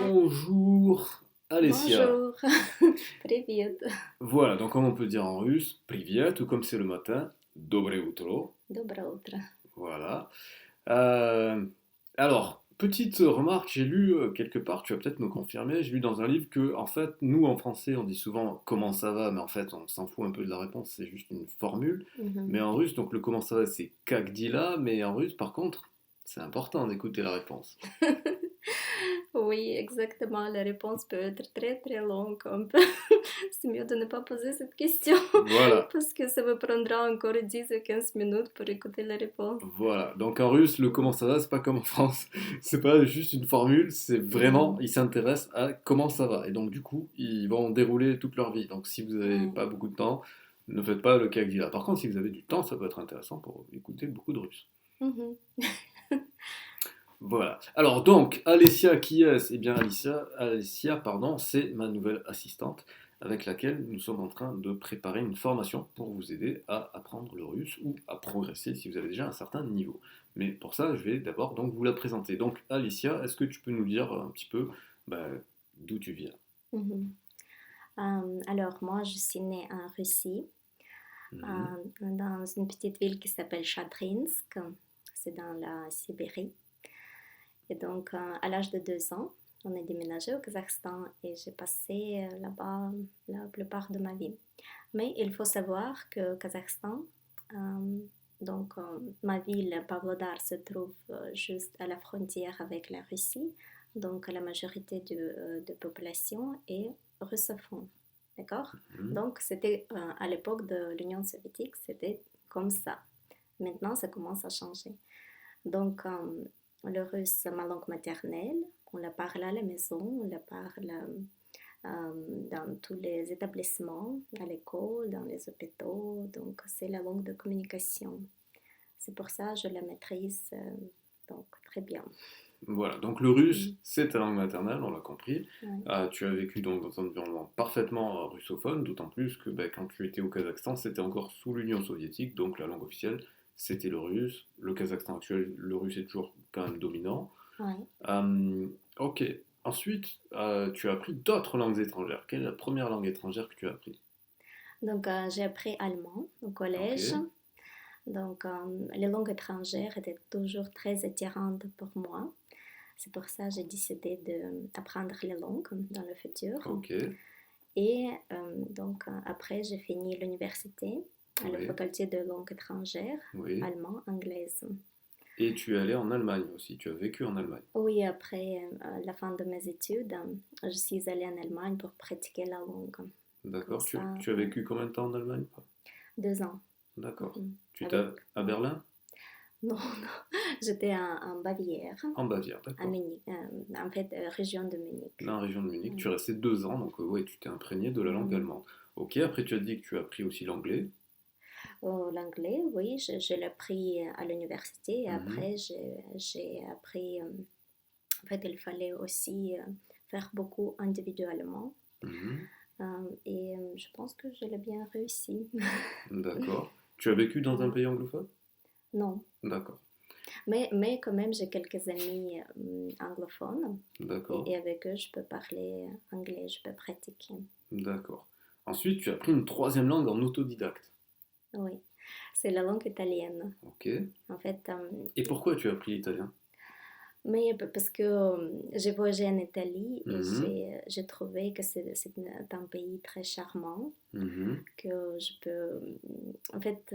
Bonjour, Alessia. Bonjour, привет, Voilà, donc comme on peut dire en russe, привет, ou comme c'est le matin, доброе утро. доброе утро. Voilà. Euh, alors, petite remarque, j'ai lu quelque part, tu vas peut-être me confirmer, j'ai lu dans un livre que, en fait, nous en français, on dit souvent comment ça va, mais en fait, on s'en fout un peu de la réponse, c'est juste une formule. Mais Мгм. en russe, donc le comment ça va, c'est как дела, mais en russe, par contre, c'est important d'écouter la réponse. Oui, exactement, la réponse peut être très très longue. C'est mieux de ne pas poser cette question Voilà. parce que ça me prendra encore 10 ou 15 minutes pour écouter la réponse. Voilà, donc en russe, le comment Mhm. ça va, c'est pas comme en France. C'est pas juste une formule, c'est vraiment, Mhm. ils s'intéressent à comment ça va. Et donc, du coup, ils vont dérouler toute leur vie. Donc, si vous n'avez Ouais. pas beaucoup de temps, ne faites pas le Kagdila. Par contre, si vous avez du temps, ça peut être intéressant pour écouter beaucoup de russe. Mhm. Voilà. Alors, donc, Alessia, qui est-ce? Eh bien, Alessia, pardon, c'est ma nouvelle assistante avec laquelle nous sommes en train de préparer une formation pour vous aider à apprendre le russe ou à progresser si vous avez déjà un certain niveau. Mais pour ça, je vais d'abord donc vous la présenter. Donc, Alicia, est-ce que tu peux nous dire un petit peu bah, d'où tu viens? Mhm. Alors, moi, je suis née en Russie, Mhm. dans une petite ville qui s'appelle Chadrinsk. C'est dans la Sibérie. Et donc, à l'âge de 2 ans, on est déménagé au Kazakhstan et j'ai passé là-bas la plupart de ma vie. Mais il faut savoir que Kazakhstan, euh, donc ma ville Pavlodar se trouve juste à la frontière avec la Russie, donc la majorité de population est russophone. D'accord? Mhm. Donc c'était à l'époque de l'Union soviétique, c'était comme ça. Maintenant, ça commence à changer. Donc, le russe, c'est ma langue maternelle. On la parle à la maison, on la parle dans tous les établissements, à l'école, dans les hôpitaux. Donc, c'est la langue de communication. C'est pour ça que je la maîtrise donc très bien. Voilà, donc le russe, Mm. c'est ta langue maternelle, on l'a compris. Ouais. Tu as vécu donc dans un environnement parfaitement russophone, d'autant plus que bah, quand tu étais au Kazakhstan, c'était encore sous l'Union soviétique, donc la langue officielle, c'était le russe. Le Kazakhstan actuel, le russe est toujours quand même dominant. Ouais. Euh, ok, ensuite, tu as appris d'autres langues étrangères. Quelle est la première langue étrangère que tu as appris? Donc, j'ai appris allemand au Ok, collège. Donc, les langues étrangères étaient toujours très attirantes pour moi. C'est pour ça que j'ai décidé d'apprendre les langues dans le futur. ok, Et donc, après, j'ai fini l'université à la oui, faculté de langues étrangères, oui. allemand, anglaise. Et tu es allé en Allemagne aussi, tu as vécu en Allemagne. Oui, après la fin de mes études, je suis allée en Allemagne pour pratiquer la langue. Comme D'accord, ça, tu as vécu combien de temps en Allemagne? 2 ans. D'accord. Mhm. Tu étais Avec, à ouais. Berlin? Non, non, j'étais en Bavière, En Bavière, à d'accord. Munich, en fait, région de Munich. Dans la région de Munich. Tu Mhm. es resté 2 ans, donc ouais, tu t'es imprégné de la langue Mhm. allemande. Ok, après tu as dit que tu as appris aussi l'anglais. Oh, l'anglais, oui, je l'ai appris à l'université et Mhm, après j'ai appris. En fait, il fallait aussi faire beaucoup individuellement. mhm, Et je pense que je l'ai bien réussi. d'accord. Tu as vécu dans un Ouais. pays anglophone? Non, D'accord, mais quand même, j'ai quelques amis anglophones d'accord, et avec eux, je peux parler anglais, je peux pratiquer. d'accord. Ensuite, tu as appris une troisième langue en autodidacte. Oui, c'est la langue italienne. Ok. En fait, Et pourquoi tu as appris l'italien? mais parce que j'ai voyagé en Italie et Mhm, j'ai trouvé que c'est un pays très charmant, mhm. que je peux, en fait,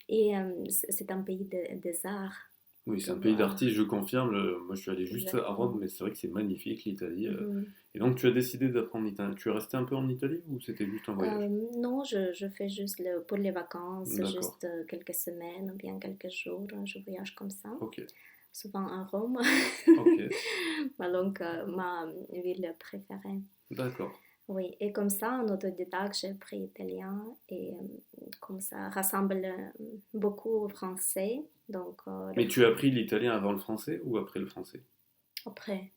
et c'est un pays des arts, Oui, c'est tu un pays vois, d'artistes, je confirme. Moi, je suis allé juste à Rome, exactement. mais c'est vrai que c'est magnifique, l'Italie. Mhm. Et donc, tu as décidé d'apprendre l'italien. Tu es resté un peu en Italie ou c'était juste un voyage? Non, je fais juste pour les vacances, D'accord, juste quelques semaines ou bien quelques jours, je voyage comme ça, ok, souvent à Rome, ok, ma ville préférée. d'accord. Oui, et comme ça, en autodidacte, j'ai appris italien et comme ça rassemble beaucoup au français. Donc, Mais tu as appris l'italien avant le français ou après le français? après,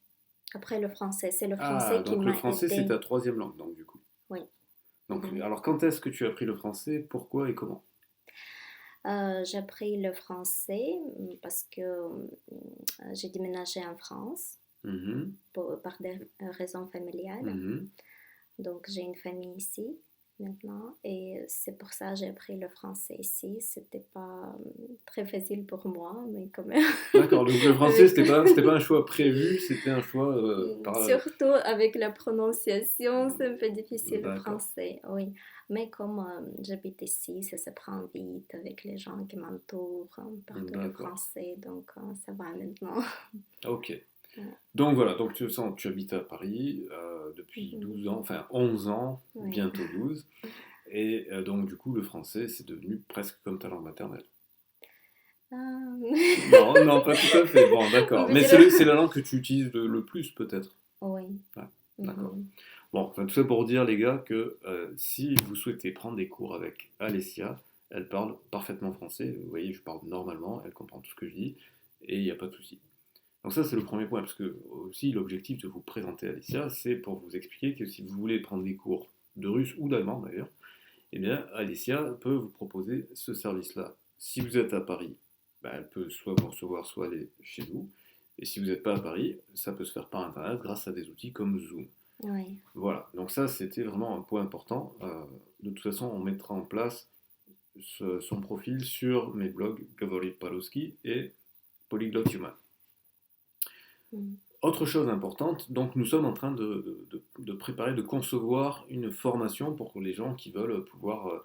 après le français, c'est le Ah, français qui donc le m'a français, c'est aidé. ta troisième langue, donc du coup. Oui. Donc, Mhm. alors quand est-ce que tu as appris le français? Pourquoi et comment? J'ai appris le français parce que j'ai déménagé en France Mhm, par des raisons familiales. mhm. Donc j'ai une famille ici maintenant et c'est pour ça que j'ai appris le français ici. C'était pas très facile pour moi, mais quand même D'accord, donc le français, avec c'était pas un choix prévu, c'était un choix surtout avec la prononciation, c'est un peu difficile le D'accord, français, oui. Mais comme j'habite ici, ça se prend vite avec les gens qui m'entourent, partout le d'accord, français, donc ça va maintenant. ok. Ouais. Donc voilà, donc tu habites à Paris depuis Mhm. 12 ans, enfin 11 ans, Ouais. bientôt 12. Et donc du coup, le français, c'est devenu presque comme ta langue maternelle. Ah, Non, non, pas tout à fait. Bon, on d'accord. peut Mais dire c'est la langue que tu utilises le plus, peut-être. oui. Ouais, d'accord. Mhm. Bon, enfin, tout ça pour dire, les gars, que si vous souhaitez prendre des cours avec Alessia, elle parle parfaitement français. Vous voyez, je parle normalement, elle comprend tout ce que je dis, et il n'y a pas de souci. Donc ça, c'est le premier point, parce que aussi l'objectif de vous présenter Alessia, c'est pour vous expliquer que si vous voulez prendre des cours de russe ou d'allemand d'ailleurs, eh bien, Alessia peut vous proposer ce service-là. Si vous êtes à Paris, bah, elle peut soit vous recevoir, soit aller chez vous. Et si vous n'êtes pas à Paris, ça peut se faire par Internet grâce à des outils comme Zoom. Oui. Voilà, donc ça c'était vraiment un point important. De toute façon, on mettra en place son profil sur mes blogs Gavorit Palowski et Polyglot Human. Mhm. Autre chose importante, donc nous sommes en train de préparer, de concevoir une formation pour les gens qui veulent pouvoir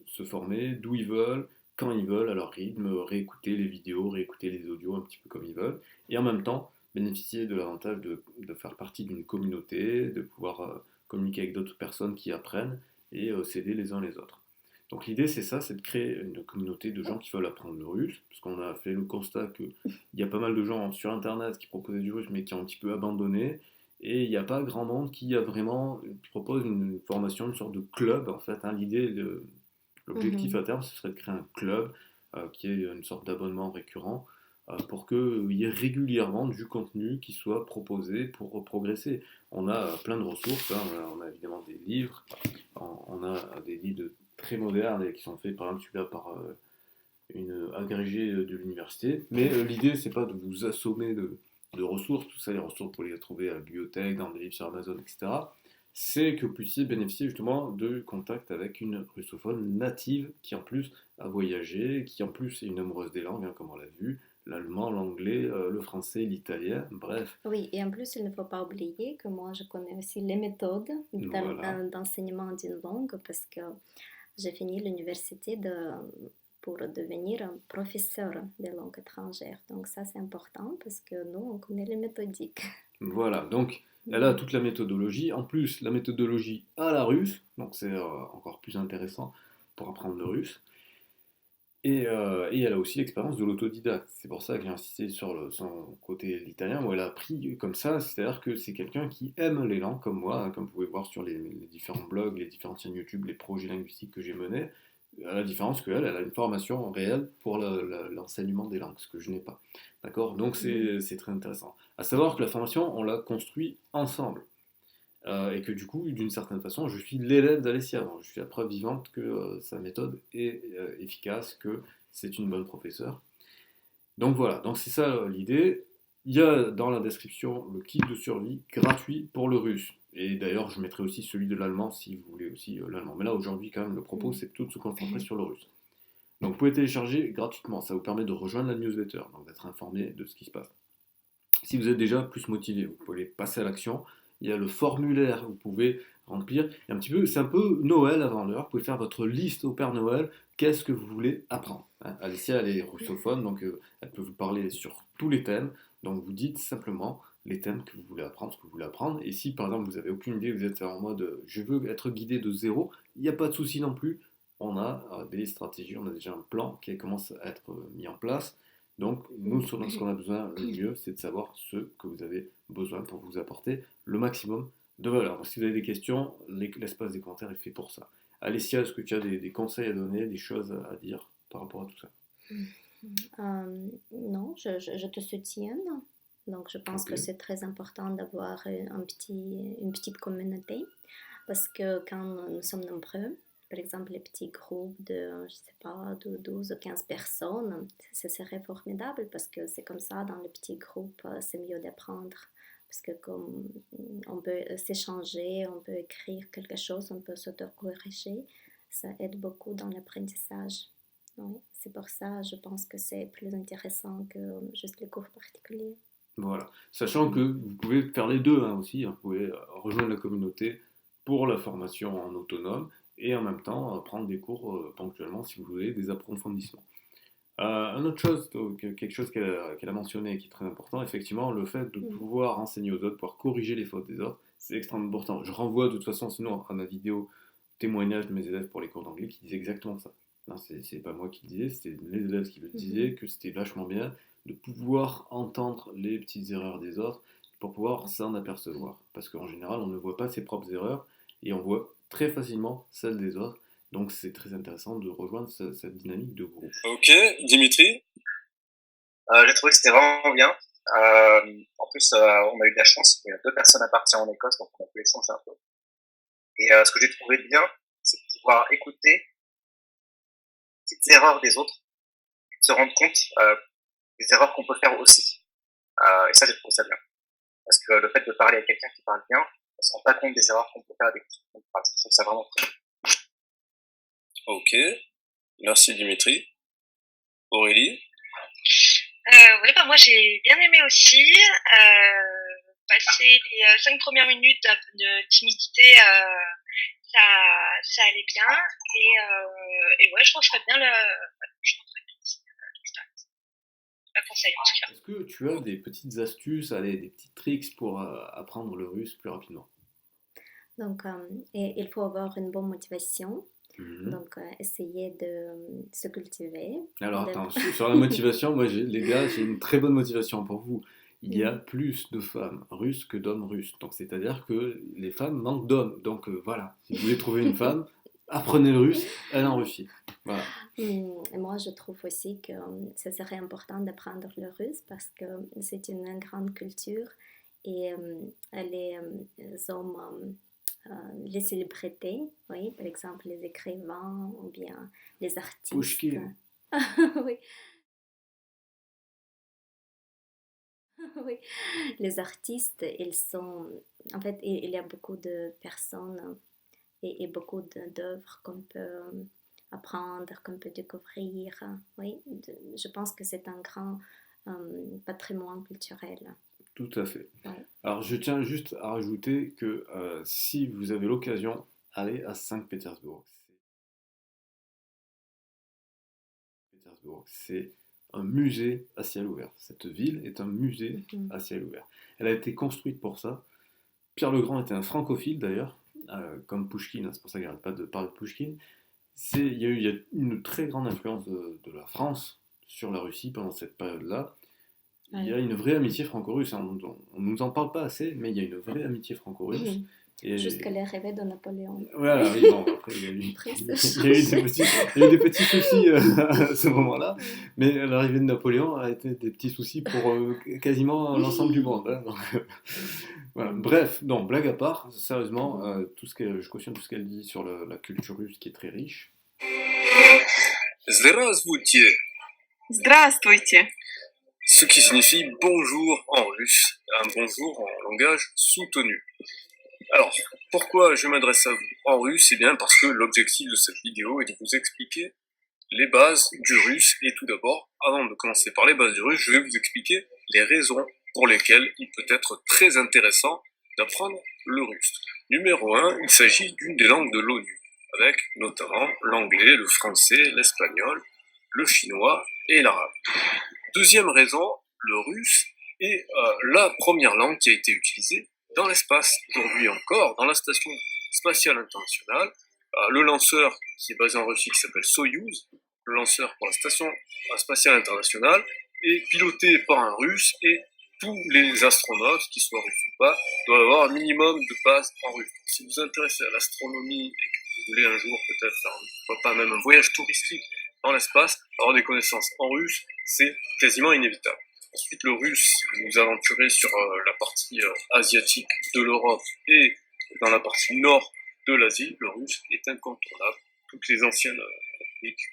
se former d'où ils veulent, quand ils veulent, à leur rythme, réécouter les vidéos, réécouter les audios un petit peu comme ils veulent, et en même temps bénéficier de l'avantage de faire partie d'une communauté, de pouvoir communiquer avec d'autres personnes qui apprennent et s'aider les uns les autres. Donc l'idée c'est ça, c'est de créer une communauté de gens qui veulent apprendre le russe, parce qu'on a fait le constat que il y a pas mal de gens sur Internet qui proposaient du russe mais qui ont un petit peu abandonné. Et il n'y a pas grand monde qui a vraiment qui propose une formation, une sorte de club en fait. Hein. L'objectif Mhm. à terme, ce serait de créer un club qui ait une sorte d'abonnement récurrent pour qu'il y ait régulièrement du contenu qui soit proposé pour progresser. On a plein de ressources, hein. On a évidemment des livres, on a des livres très modernes et qui sont faits par exemple celui-là par une agrégée de l'université. Mais l'idée, c'est pas de vous assommer de ressources, tout ça, les ressources, vous pouvez les trouver à la bibliothèque, dans des livres sur Amazon, etc. C'est que vous puissiez bénéficier justement de contact avec une russophone native qui en plus a voyagé, qui en plus est une amoureuse des langues, hein, comme on l'a vu, l'allemand, l'anglais, le français, l'italien, bref, Oui, et en plus, il ne faut pas oublier que moi, je connais aussi les méthodes voilà. d'enseignement d'une langue parce que j'ai fini l'université pour devenir un professeur des langues étrangères. Donc ça, c'est important parce que nous, on connaît les méthodiques. Voilà, donc elle a Mhm. toute la méthodologie, en plus la méthodologie à la russe, donc c'est encore plus intéressant pour apprendre le russe. Et elle a aussi l'expérience de l'autodidacte. C'est pour ça que j'ai insisté sur son côté l'italien, où elle a appris comme ça, c'est-à-dire que c'est quelqu'un qui aime les langues comme moi, hein, comme vous pouvez voir sur les différents blogs, les différentes chaînes YouTube, les projets linguistiques que j'ai menés, à la différence qu'elle, elle a une formation réelle pour l'enseignement des langues, ce que je n'ai pas. D'accord? Donc Mhm. c'est très intéressant. À savoir que la formation, on l'a construit ensemble. Et que du coup, d'une certaine façon, je suis l'élève d'Alessia. Donc, je suis la preuve vivante que sa méthode est efficace, que c'est une bonne professeure. Donc voilà, donc c'est ça l'idée. Il y a dans la description le kit de survie gratuit pour le russe. Et d'ailleurs, je mettrai aussi celui de l'allemand si vous voulez aussi l'allemand. Mais là, aujourd'hui, quand même, le propos, Mhm. c'est plutôt de se concentrer sur le russe. Donc vous pouvez télécharger gratuitement. Ça vous permet de rejoindre la newsletter, donc d'être informé de ce qui se passe. Si vous êtes déjà plus motivé, vous pouvez passer à l'action. Il y a le formulaire que vous pouvez remplir. C'est un peu Noël avant l'heure. Vous pouvez faire votre liste au Père Noël. Qu'est-ce que vous voulez apprendre? Hein, Alessia, elle est russophone, donc elle peut vous parler sur tous les thèmes. Donc vous dites simplement les thèmes que vous voulez apprendre, ce que vous voulez apprendre. Et si par exemple vous n'avez aucune idée, vous êtes en mode je veux être guidé de zéro, il n'y a pas de souci non plus. On a des stratégies, on a déjà un plan qui commence à être mis en place. Donc, nous, ce qu'on a besoin le mieux, c'est de savoir ce que vous avez besoin pour vous apporter le maximum de valeur. Donc, si vous avez des questions, l'espace des commentaires est fait pour ça. Alessia, est-ce que tu as des conseils à donner, des choses à dire par rapport à tout ça? Non, je te soutiens. Donc, je pense Ok. que c'est très important d'avoir une petite communauté parce que quand nous sommes nombreux, par exemple, les petits groupes de, je sais pas, de 12 ou 15 personnes, ce serait formidable parce que c'est comme ça, dans les petits groupes, c'est mieux d'apprendre. Parce que comme on peut s'échanger, on peut écrire quelque chose, on peut s'auto-corriger, ça aide beaucoup dans l'apprentissage. Ouais, c'est pour ça, je pense que c'est plus intéressant que juste les cours particuliers. Voilà. Sachant que vous pouvez faire les deux hein, aussi, hein. Vous pouvez rejoindre la communauté pour la formation en autonome et en même temps prendre des cours ponctuellement si vous voulez des approfondissements. Un autre chose, quelque chose qu'elle a mentionné et qui est très important, effectivement, le fait de Mm. pouvoir enseigner aux autres, pouvoir corriger les fautes des autres, c'est extrêmement important. Je renvoie de toute façon sinon à ma vidéo témoignage de mes élèves pour les cours d'anglais qui disait exactement ça. Non, c'est pas moi qui le disais, c'était les élèves qui le Mhm. disaient, que c'était vachement bien de pouvoir entendre les petites erreurs des autres pour pouvoir s'en apercevoir. Parce qu'en général, on ne voit pas ses propres erreurs et on voit très facilement celles des autres. Donc c'est très intéressant de rejoindre cette dynamique de groupe. Ok, Dimitri. J'ai trouvé que c'était vraiment bien. En plus, on a eu de la chance. Il y a 2 personnes à partir en Écosse, donc on a pu échanger un peu. Et ce que j'ai trouvé bien, c'est de pouvoir écouter les petites erreurs des autres, se rendre compte des erreurs qu'on peut faire aussi. Et ça, j'ai trouvé ça bien. Parce que le fait de parler à quelqu'un qui parle bien, on se rend pas compte des erreurs qu'on peut faire avec quelqu'un qui parle. Je trouve ça vraiment cool. Ok, merci Dimitri. Aurélie? Oui, bah moi j'ai bien aimé aussi. Passer les 5 premières minutes de timidité, ça, ça allait bien. Et ouais, je referais bien je referais bien le stade. Je la conseille en tout cas. Est-ce que tu as des petites astuces, allez, des petits tricks pour apprendre le russe plus rapidement? Donc, et il faut avoir une bonne motivation. Mhm. Donc, essayer de se cultiver. Alors attends, sur la motivation, moi les gars, j'ai une très bonne motivation pour vous. Il y a plus de femmes russes que d'hommes russes. Donc c'est-à-dire que les femmes manquent d'hommes. Donc voilà, si vous voulez trouver une femme, apprenez le russe, elle en Russie. Voilà. Et moi, je trouve aussi que ce serait important d'apprendre le russe parce que c'est une grande culture et les hommes, les célébrités, oui, par exemple les écrivains ou bien les artistes. Pushkin. Oui. Oui, les artistes, ils sont... En fait, il y a beaucoup de personnes et beaucoup d'œuvres qu'on peut apprendre, qu'on peut découvrir. Oui, je pense que c'est un grand patrimoine culturel. Tout à fait. Ouais. Alors je tiens juste à rajouter que si vous avez l'occasion, allez à Saint-Pétersbourg. C'est un musée à ciel ouvert. Cette ville est un musée à ciel ouvert. Elle a été construite pour ça. Pierre le Grand était un francophile d'ailleurs, comme Pouchkine, hein, c'est pour ça qu'il n'arrête pas de parler de Pouchkine. Il y a une très grande influence de la France sur la Russie pendant cette période-là. Il y a une vraie amitié franco-russe. Hein. On ne nous en parle pas assez, mais il y a une vraie amitié franco-russe. Et... Jusqu'à l'arrivée de Napoléon. Voilà, oui, bon, après, il y a eu des petits soucis à ce moment-là, mais l'arrivée de Napoléon a été des petits soucis pour quasiment l'ensemble du monde. Hein, donc, voilà. Bref, non, blague à part, sérieusement, je cautionne tout ce qu'elle dit sur la culture russe qui est très riche. Здравствуйте. Здравствуйте. Ce qui signifie bonjour en russe, un bonjour en langage soutenu. Alors, pourquoi je m'adresse à vous en russe? Eh bien parce que l'objectif de cette vidéo est de vous expliquer les bases du russe. Et tout d'abord, avant de commencer par les bases du russe, je vais vous expliquer les raisons pour lesquelles il peut être très intéressant d'apprendre le russe. Numéro 1, il s'agit d'une des langues de l'ONU, avec notamment l'anglais, le français, l'espagnol, le chinois et l'arabe. Deuxième raison, le russe est la première langue qui a été utilisée dans l'espace. Aujourd'hui encore, dans la station spatiale internationale, le lanceur qui est basé en Russie, qui s'appelle Soyouz, le lanceur pour la station spatiale internationale, est piloté par un russe et tous les astronautes, qu'ils soient russes ou pas, doivent avoir un minimum de base en russe. Donc, si vous vous intéressez à l'astronomie et que vous voulez un jour peut-être faire, pourquoi pas même un voyage touristique dans l'espace, avoir des connaissances en russe, c'est quasiment inévitable. Ensuite, le russe, si vous vous aventurez sur la partie asiatique de l'Europe et dans la partie nord de l'Asie, le russe est incontournable toutes les anciennes républiques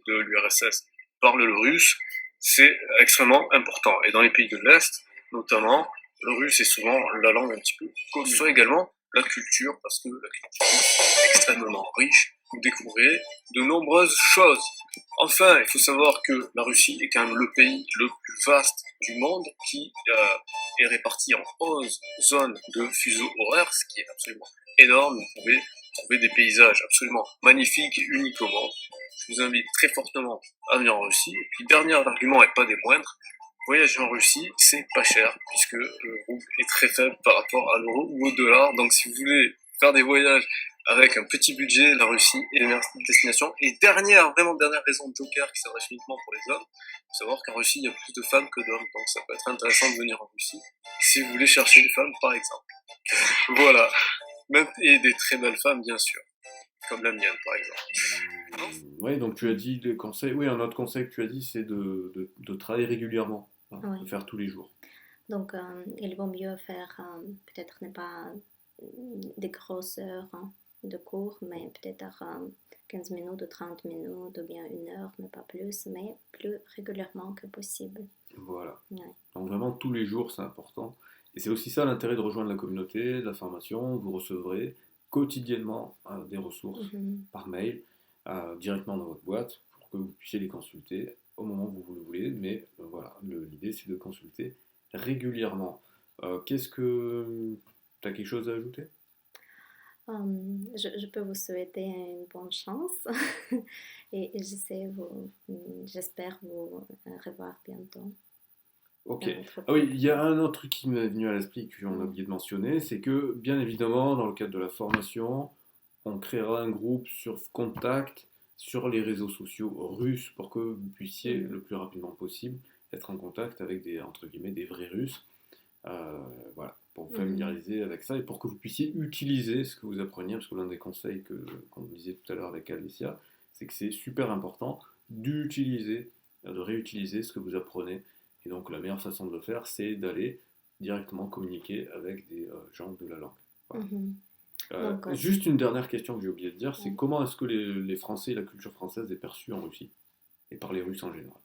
de l'URSS parlent le russe, c'est extrêmement important. Et dans les pays de l'Est, notamment, le russe est souvent la langue un petit peu, que ce soit également la culture, parce que la culture est extrêmement riche. Vous découvrez de nombreuses choses. Enfin, il faut savoir que la Russie est quand même le pays le plus vaste du monde qui est réparti en 11 zones de fuseaux horaires, ce qui est absolument énorme. Vous pouvez trouver des paysages absolument magnifiques et uniques au monde. Je vous invite très fortement à venir en Russie. Et puis, dernier argument et pas des moindres, voyager en Russie, c'est pas cher, puisque le rouble est très faible par rapport à l'euro ou au dollar. Donc si vous voulez faire des voyages avec un petit budget, la Russie est la meilleure destination. Et vraiment dernière raison de joker qui s'adresse uniquement pour les hommes, il faut savoir qu'en Russie, il y a plus de femmes que d'hommes. Donc ça peut être intéressant de venir en Russie, si vous voulez chercher une femme, par exemple. Voilà. Et des très belles femmes, bien sûr. Comme la mienne, par exemple. Oui, donc tu as dit des conseils. Oui, un autre conseil que tu as dit, c'est de travailler régulièrement, hein, Oui. de faire tous les jours. Donc, il vaut mieux faire peut-être ne pas des grosses heures de cours, mais peut-être 15 minutes ou 30 minutes ou bien 1 heure, mais pas plus, mais plus régulièrement que possible. Voilà. Ouais. Donc vraiment tous les jours, c'est important. Et c'est aussi ça l'intérêt de rejoindre la communauté, de la formation. Vous recevrez quotidiennement des ressources par mail directement dans votre boîte pour que vous puissiez les consulter au moment où vous le voulez. Mais voilà, l'idée c'est de consulter régulièrement. Qu'est-ce que... Tu as quelque chose à ajouter? Je peux vous souhaiter une bonne chance et j'espère vous revoir bientôt. Ok. Ah oui, il y a un autre truc qui m'est venu à l'esprit qu'on a oublié de mentionner, c'est que bien évidemment, dans le cadre de la formation, on créera un groupe sur contact sur les réseaux sociaux russes pour que vous puissiez le plus rapidement possible être en contact avec des, entre guillemets, des vrais Russes. Voilà, pour vous familiariser avec ça et pour que vous puissiez utiliser ce que vous appreniez, parce que l'un des conseils qu'on disait tout à l'heure avec Alicia, c'est que c'est super important d'utiliser, de réutiliser ce que vous apprenez. Et donc la meilleure façon de le faire, c'est d'aller directement communiquer avec des gens de la langue. Voilà. Donc, Juste une dernière question que j'ai oublié de dire, c'est comment est-ce que les Français et la culture française est perçue en Russie et par les Russes en général?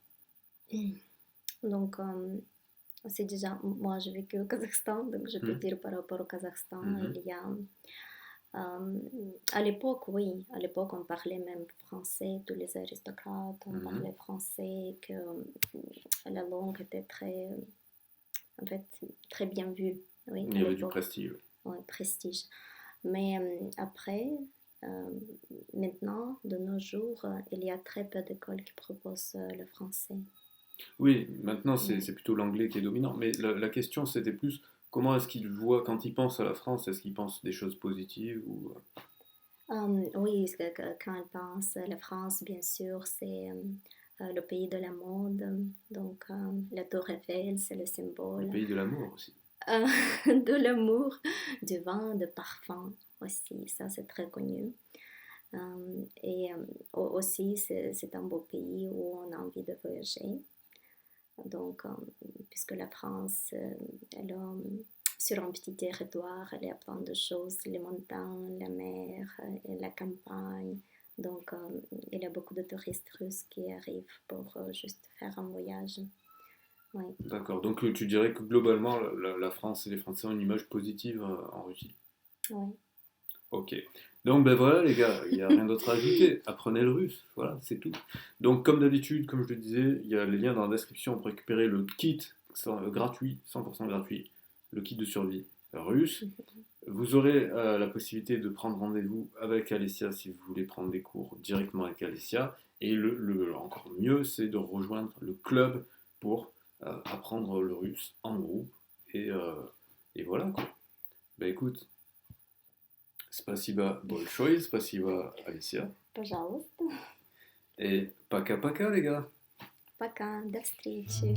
Donc, c'est déjà, moi j'ai vécu au Kazakhstan, donc je peux dire par rapport au Kazakhstan, il y a, à l'époque, oui, à l'époque on parlait même français, tous les aristocrates, on parlait français, que la langue était très, en fait, très bien vue. Oui, il y avait du prestige. Oui, prestige. Mais après, maintenant, de nos jours, il y a très peu d'écoles qui proposent le français. Oui, maintenant c'est plutôt l'anglais qui est dominant, mais la question c'était plus comment est-ce qu'ils voient quand ils pensent à la France, est-ce qu'ils pensent des choses positives ou... Oui, quand ils pensent à la France, bien sûr, c'est le pays de la mode, donc la Tour Eiffel, c'est le symbole. Le pays de l'amour aussi. De l'amour, du vin, de parfum aussi, ça c'est très connu. Et aussi, c'est un beau pays où on a envie de voyager. Donc, puisque la France, elle a, sur un petit territoire, elle a plein de choses, les montagnes, la mer, et la campagne. Donc, il y a beaucoup de touristes russes qui arrivent pour juste faire un voyage. Oui. D'accord, donc tu dirais que globalement, la France et les Français ont une image positive en Russie. Oui. Ok. Donc ben voilà les gars, il n'y a rien d'autre à ajouter. Apprenez le russe, voilà, c'est tout. Donc comme d'habitude, comme je le disais, il y a les liens dans la description pour récupérer le kit gratuit, 100% gratuit, le kit de survie russe. Vous aurez la possibilité de prendre rendez-vous avec Alessia si vous voulez prendre des cours directement avec Alessia. Et encore mieux, c'est de rejoindre le club pour apprendre le russe en groupe. Et voilà quoi. Ben écoute. Спасибо большое, спасибо, Алисия. Пожалуйста. Et пока-пока, les gars. Пока, до встречи.